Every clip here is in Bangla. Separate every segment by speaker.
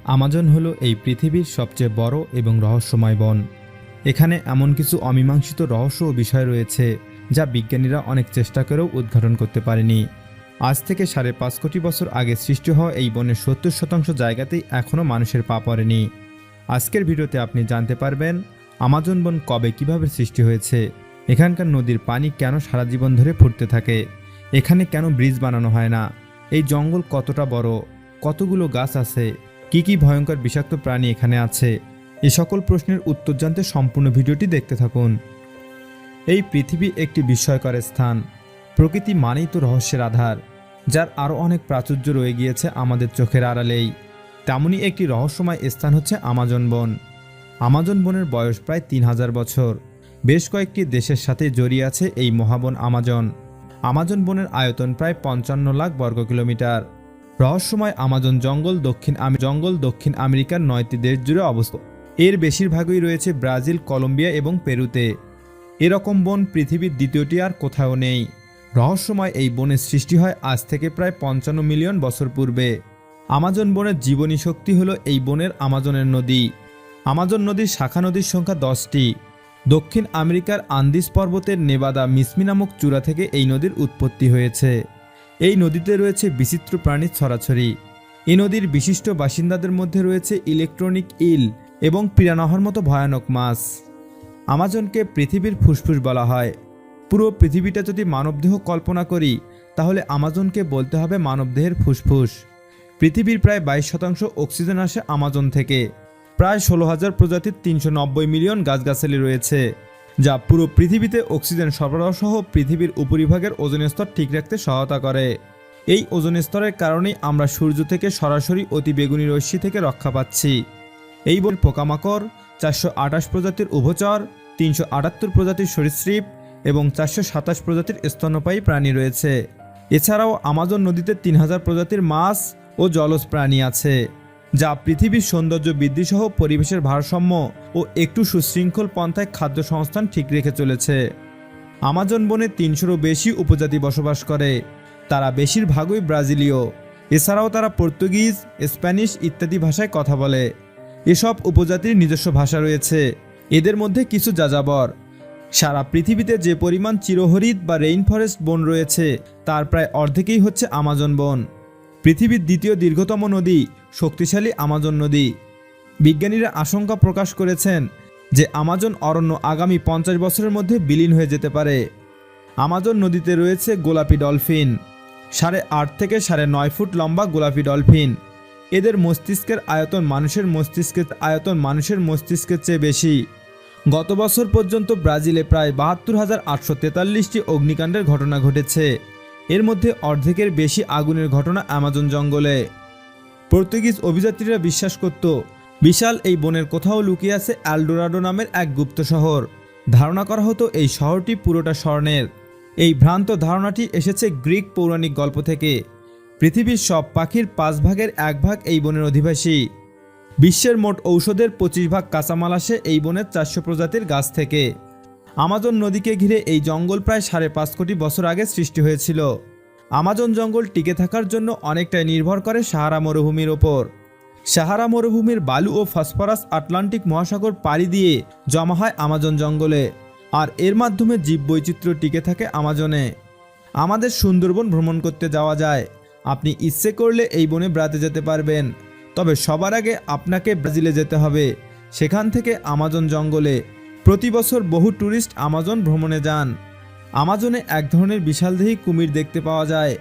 Speaker 1: আমাজন হলো এই পৃথিবীর সবচেয়ে বড় এবং রহস্যময় বন। এখানে এমন কিছু অমীমাংসিত রহস্য ও বিষয় রয়েছে যা বিজ্ঞানীরা অনেক চেষ্টা করেও উদ্ঘাটন করতে পারেনি। আজ থেকে ৫.৫ কোটি বছর আগে সৃষ্টি হওয়া এই বনের ৭০% জায়গাতেই এখনও মানুষের পা পড়েনি। আজকের ভিডিওতে আপনি জানতে পারবেন আমাজন বন কবে কিভাবে সৃষ্টি হয়েছে, এখানকার নদীর পানি কেন সারা জীবন ধরে ফুটতে থাকে, এখানে কেন ব্রিজ বানানো হয় না, এই জঙ্গল কতটা বড়, কতগুলো গাছ আছে, কি কি ভয়ঙ্কর বিষাক্ত প্রাণী এখানে আছে। এ সকল প্রশ্নের উত্তর জানতে সম্পূর্ণ ভিডিওটি দেখতে থাকুন। এই পৃথিবী একটি বিস্ময়কর স্থান। প্রকৃতি মানেই তো রহস্যের আধার, যার আরও অনেক প্রাচুর্য রয়ে গিয়েছে আমাদের চোখের আড়ালেই। তেমনই একটি রহস্যময় স্থান হচ্ছে আমাজন বন। আমাজন বনের বয়স প্রায় ৩,০০০ বছর। বেশ কয়েকটি দেশের সাথে জড়িয়ে আছে এই মহাবন আমাজন। আমাজন বনের আয়তন প্রায় ৫৫ লাখ বর্গ কিলোমিটার। রহস্যময় আমাজন জঙ্গল দক্ষিণ আমেরিকার ৯টি দেশ জুড়ে অবস্থিত। এর বেশিরভাগই রয়েছে ব্রাজিল, কলম্বিয়া এবং পেরুতে। এরকম বন পৃথিবীর দ্বিতীয়টি আর কোথাও নেই। রহস্যময় এই বনের সৃষ্টি হয় আজ থেকে প্রায় ৫৫ মিলিয়ন বছর পূর্বে। আমাজন বনের জীবনী শক্তি হল এই বনের আমাজনের নদী। আমাজন নদীর শাখা নদীর সংখ্যা ১০টি। দক্ষিণ আমেরিকার আন্দিস পর্বতের নেভাদা মিসমি নামক চূড়া থেকে এই নদীর উৎপত্তি হয়েছে। এই নদীতে রয়েছে বিচিত্র প্রাণীর ছড়াছড়ি। এই নদীর বিশিষ্ট বাসিন্দাদের মধ্যে রয়েছে ইলেকট্রনিক ইল এবং পিরানহার মতো ভয়ানক মাছ। আমাজনকে পৃথিবীর ফুসফুস বলা হয়। পুরো পৃথিবীটা যদি মানবদেহ কল্পনা করি, তাহলে আমাজনকে বলতে হবে মানবদেহের ফুসফুস। পৃথিবীর প্রায় ২২% অক্সিজেন আসে আমাজন থেকে। প্রায় ১৬,০০০ প্রজাতির ৩৯০ মিলিয়ন গাছগাছালি রয়েছে, যা পুরো পৃথিবীতে অক্সিজেন সরবরাহ সহ পৃথিবীর উপরিভাগের ওজোন স্তর ঠিক রাখতে সহায়তা করে। এই ওজোন স্তরের কারণেই আমরা সূর্য থেকে সরাসরি অতিবেগুনি রশ্মি থেকে রক্ষা পাচ্ছি। এই বন পোকামাকড়, ৪২৮ প্রজাতির উভচর, ৩৭৮ প্রজাতির সরীসৃপ এবং ৪২৭ প্রজাতির স্তন্যপায়ী প্রাণী রয়েছে। এছাড়াও আমাজন নদীতে ৩,০০০ প্রজাতির মাছ ও জলজ প্রাণী আছে, যা পৃথিবীর সৌন্দর্য বৃদ্ধি সহ পরিবেশের ভারসাম্য ও একটু সুশৃঙ্খল পন্থায় খাদ্য সংস্থান ঠিক রেখে চলেছে। আমাজন বনে ৩০০রও বেশি উপজাতি বসবাস করে। তারা বেশিরভাগই ব্রাজিলীয়। এছাড়াও তারা পর্তুগিজ, স্প্যানিশ ইত্যাদি ভাষায় কথা বলে। এসব উপজাতির নিজস্ব ভাষা রয়েছে। এদের মধ্যে কিছু যাযাবর। সারা পৃথিবীতে যে পরিমাণ চিরহরিৎ বা রেইন ফরেস্ট বন রয়েছে, তার প্রায় অর্ধেকই হচ্ছে আমাজন বন। পৃথিবীর দ্বিতীয় দীর্ঘতম নদী শক্তিশালী আমাজন নদী। বিজ্ঞানীরা আশঙ্কা প্রকাশ করেছেন যে আমাজন অরণ্য আগামী ৫০ বছরের মধ্যে বিলীন হয়ে যেতে পারে। আমাজন নদীতে রয়েছে গোলাপি ডলফিন। ৮.৫ থেকে ৯.৫ ফুট লম্বা গোলাপি ডলফিন। এদের মস্তিষ্কের আয়তন মানুষের মস্তিষ্কের চেয়ে বেশি। গত বছর পর্যন্ত ব্রাজিলে প্রায় ৭২,৮৪৩টি অগ্নিকাণ্ডের ঘটনা ঘটেছে। এর মধ্যে অর্ধেকের বেশি আগুনের ঘটনা আমাজন জঙ্গলে। পর্তুগিজ অভিযাত্রীরা বিশ্বাস করত বিশাল এই বনের কোথাও লুকিয়ে আছে এলডোরাডো নামের এক গুপ্ত শহর। ধারণা করা হতো এই শহরটি পুরোটা স্বর্ণের। এই ভ্রান্ত ধারণাটি এসেছে গ্রিক পৌরাণিক গল্প থেকে। পৃথিবীর সব পাখির ৫ ভাগের ১ ভাগ এই বনের অধিবাসী। বিশ্বের মোট ঔষধের ২৫ ভাগ কাঁচামাল আসে এই বনের ৪০০ প্রজাতির গাছ থেকে। আমাজন নদীকে ঘিরে এই জঙ্গল প্রায় ৫.৫ কোটি বছর আগে সৃষ্টি হয়েছিল। আমাজন জঙ্গল টিকে থাকার জন্য অনেকটাই নির্ভর করে সাহারা মরুভূমির ওপর। সাহারা মরুভূমির বালু ও ফসফরাস আটলান্টিক মহাসাগর পাড়ি দিয়ে জমা হয় আমাজন জঙ্গলে, আর এর মাধ্যমে জীববৈচিত্র্য টিকে থাকে আমাজনে। আমাদের সুন্দরবন ভ্রমণ করতে যাওয়া যায়। আপনি ইচ্ছে করলে এই বনে বেড়াতে যেতে পারবেন, তবে সবার আগে আপনাকে ব্রাজিলে যেতে হবে। সেখান থেকে আমাজন জঙ্গলে প্রতি বছর বহু ট্যুরিস্ট আমাজন ভ্রমণে যান। আমাজনে এক ধরনের বিশালদেহী কুমির দেখতে পাওয়া যায়,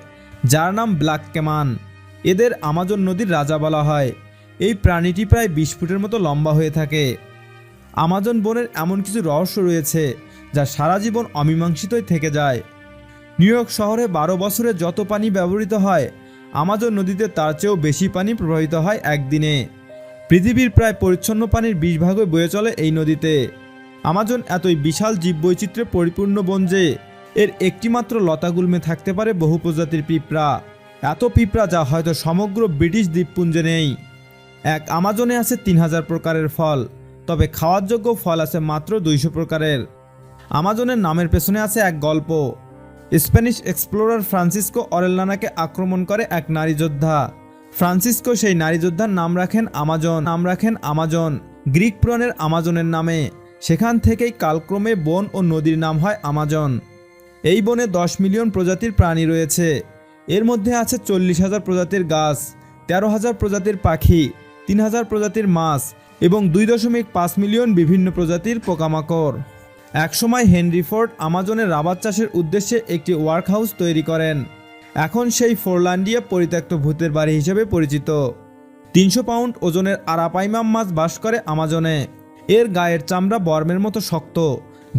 Speaker 1: যার নাম ব্ল্যাক ক্যামান। এদের আমাজন নদীর রাজা বলা হয়। এই প্রাণীটি প্রায় ২০ ফুটের মতো লম্বা হয়ে থাকে। আমাজন বনের এমন কিছু রহস্য রয়েছে যা সারা জীবন অমীমাংসিতই থেকে যায়। নিউ ইয়র্ক শহরে ১২ বছরে যত পানি ব্যবহৃত হয়, আমাজন নদীতে তার চেয়েও বেশি পানি প্রবাহিত হয় একদিনে। পৃথিবীর প্রায় পরিচ্ছন্ন পানির ২০ ভাগই বয়ে চলে এই নদীতে। আমাজন এতই বিশাল জীববৈচিত্র্যে পরিপূর্ণ বন যে এর একটিমাত্র লতাগুল্মে থাকতে পারে বহু প্রজাতির পিঁপড়া। এত পিঁপড়া যা হয়তো সমগ্র ব্রিটিশ দ্বীপপুঞ্জে নেই। এক আমাজনে আছে ৩,০০০ প্রকারের ফল, তবে খাওয়ার যোগ্য ফল আছে মাত্র ২০০ প্রকারের। আমাজনের নামের পেছনে আছে এক গল্প। স্প্যানিশ এক্সপ্লোরার ফ্রান্সিসকো অরেল্লানাকে আক্রমণ করে এক নারী যোদ্ধা। ফ্রান্সিসকো সেই নারী যোদ্ধার নাম রাখেন আমাজন গ্রিক পুরাণের আমাজনের নামে। সেখান থেকেই কালক্রমে বন ও নদীর নাম হয় আমাজন। এই বনে 10 মিলিয়ন প্রজাতির প্রাণী রয়েছে। এর মধ্যে আছে 40,000 প্রজাতির গাছ, 13,000 প্রজাতির পাখি, 3,000 প্রজাতির মাছ এবং 2.5 মিলিয়ন বিভিন্ন প্রজাতির পোকামাকড়। একসময় হেনরি ফোর্ড আমাজনের রাবার চাষের উদ্দেশ্যে একটি ওয়ার্ক হাউস তৈরি করেন। এখন সেই ফোরল্যান্ডিয়া পরিত্যক্ত ভূতের বাড়ি হিসেবে পরিচিত। 300 পাউন্ড ওজনের আরাপাইমাম মাছ বাস করে আমাজনে। এর গায়ের চামড়া বর্মের মতো শক্ত,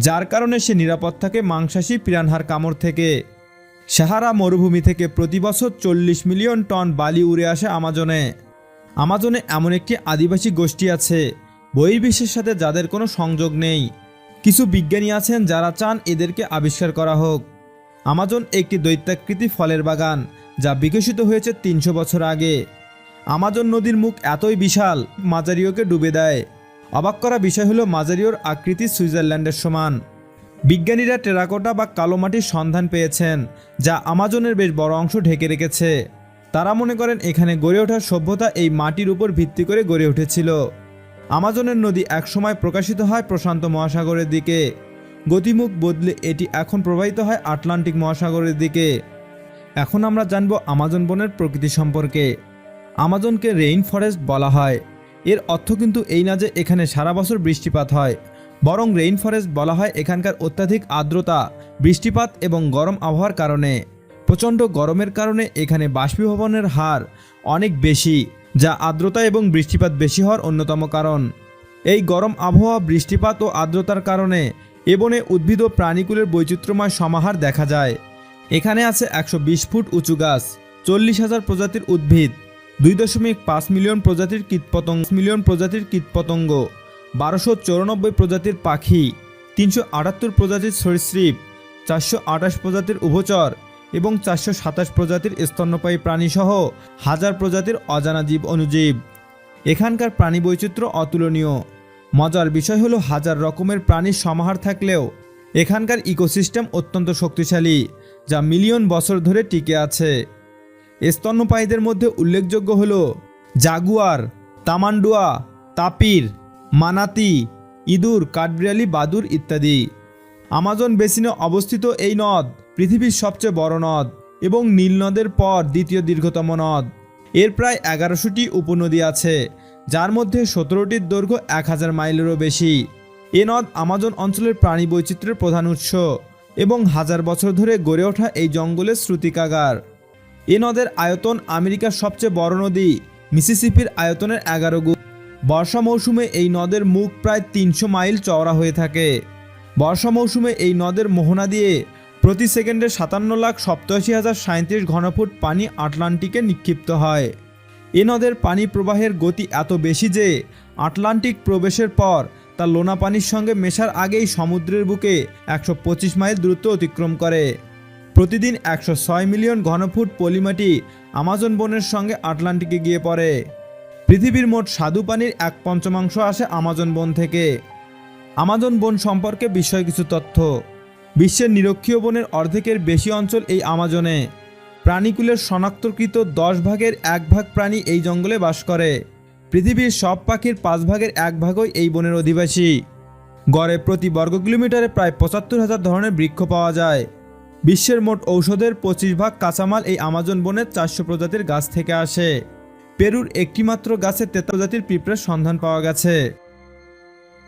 Speaker 1: যার কারণে সে নিরাপদ থাকে মাংসাশী পিরানহার কামড় থেকে। সাহারা মরুভূমি থেকে প্রতি বছর 40 মিলিয়ন টন বালি উড়ে আসে আমাজনে। আমাজনে এমন একটি আদিবাসী গোষ্ঠী আছে বহির্বিশ্বের সাথে যাদের কোনো সংযোগ নেই। কিছু বিজ্ঞানী আছেন যারা চান এদেরকে আবিষ্কার করা হোক। আমাজন একটি দৈত্যাকৃতি ফলের বাগান যা বিকশিত হয়েছে 300 বছর আগে। আমাজন নদীর মুখ এতই বিশাল মাজারিওকে ডুবে দেয়। অবাক করা বিষয় হলো মাজারিওর আকৃতি সুইজারল্যান্ডের সমান। বিজ্ঞানীরা টেরাকোটা বা কালো মাটির সন্ধান পেয়েছেন যা আমাজনের বেশ বড় অংশ ঢেকে রেখেছে। তারা মনে করেন এখানে গড়ে ওঠা সভ্যতা এই মাটির উপর ভিত্তি করে গড়ে উঠেছিল। আমাজনের নদী একসময় প্রকাশিত হয় প্রশান্ত মহাসাগরের দিকে। গতিমুখ বদলে এটি এখন প্রবাহিত হয় আটলান্টিক মহাসাগরের দিকে। এখন আমরা জানব আমাজন বনের প্রকৃতি সম্পর্কে। আমাজনকে রেইন ফরেস্ট বলা হয়। এর অর্থ কিন্তু এই না যে এখানে সারা বছর বৃষ্টিপাত হয়, বরং রেইন ফরেস্ট বলা হয় এখানকার অত্যাধিক আর্দ্রতা, বৃষ্টিপাত এবং গরম আবহাওয়ার কারণে। প্রচণ্ড গরমের কারণে এখানে বাষ্পীভবনের হার অনেক বেশি, যা আর্দ্রতা এবং বৃষ্টিপাত বেশি হওয়ার অন্যতম কারণ। এই গরম আবহাওয়া, বৃষ্টিপাত ও আর্দ্রতার কারণে এ বনে উদ্ভিদ ও প্রাণীকুলের বৈচিত্র্যময় সমাহার দেখা যায়। এখানে আছে 120 ফুট উঁচু গাছ, 40,000 প্রজাতির উদ্ভিদ, 2.5 মিলিয়ন প্রজাতির কীটপতঙ্গ, 1294 প্রজাতির পাখি, 378 প্রজাতির সরীসৃপ, 428 প্রজাতির উভচর এবং 427 প্রজাতির স্তন্যপায়ী প্রাণীসহ 1000 প্রজাতির অজানা জীব অনুজীব। এখানকার প্রাণী বৈচিত্র্য অতুলনীয়। মজার বিষয় হলো 1000 রকমের প্রাণীর সমাহার থাকলেও এখানকার ইকোসিস্টেম অত্যন্ত শক্তিশালী, যা মিলিয়ন বছর ধরে টিকে আছে। স্তন্যপায়ীদের মধ্যে উল্লেখযোগ্য হল জাগুয়ার, তামান্ডুয়া, তাপির, মানাতি, ইঁদুর, কাঠবিড়ালি, বাদুড় ইত্যাদি। আমাজন বেসিনে অবস্থিত এই নদ পৃথিবীর সবচেয়ে বড় নদ এবং নীল নদের পর দ্বিতীয় দীর্ঘতম নদ। এর প্রায় 1100টি উপনদী আছে, যার মধ্যে 17টির দৈর্ঘ্য 1000 মাইলেরও বেশি। এ নদ আমাজন অঞ্চলের প্রাণী বৈচিত্র্যের প্রধান উৎস এবং 1000 বছর ধরে গড়ে ওঠা এই জঙ্গলের শ্রুতিকাগার। এ নদের আয়তন আমেরিকার সবচেয়ে বড় নদী মিসিসিপির আয়তনের 11 গুণ। বর্ষা মৌসুমে এই নদের মুখ প্রায় 300 মাইল চওড়া হয়ে থাকে। বর্ষা মৌসুমে এই নদের মোহনা দিয়ে প্রতি সেকেন্ডে 57,87,037 ঘনফুট পানি আটলান্টিকে নিক্ষিপ্ত হয়। এ নদের পানি প্রবাহের গতি এত বেশি যে আটলান্টিক প্রবেশের পর তা লোনা পানির সঙ্গে মেশার আগেই সমুদ্রের বুকে 125 মাইল দূরত্ব অতিক্রম করে। প্রতিদিন 106 মিলিয়ন ঘনফুট পলিমাটি আমাজন বনের সঙ্গে আটলান্টিকে গিয়ে পড়ে। পৃথিবীর মোট স্বাদু পানির 1/5 আসে আমাজন বন থেকে। আমাজন বন সম্পর্কে বিষয় কিছু তথ্য। বিশ্বের নিরক্ষীয় বনের অর্ধেকের বেশি অঞ্চল এই আমাজনে। প্রাণীকুলের শনাক্তকৃত 10 ভাগের 1 ভাগ প্রাণী এই জঙ্গলে বাস করে। পৃথিবীর সব পাখির 5 ভাগের 1 ভাগই এই বনের অধিবাসী। গড়ে প্রতি বর্গ কিলোমিটারে প্রায় 75,000 ধরনের বৃক্ষ পাওয়া যায়। বিশ্বের মোট ঔষধের 25 ভাগ কাঁচামাল এই আমাজন বনের 400 প্রজাতির গাছ থেকে আসে। পেরুর একটিমাত্র গাছে 13 প্রজাতির পিঁপড়ার সন্ধান পাওয়া গেছে।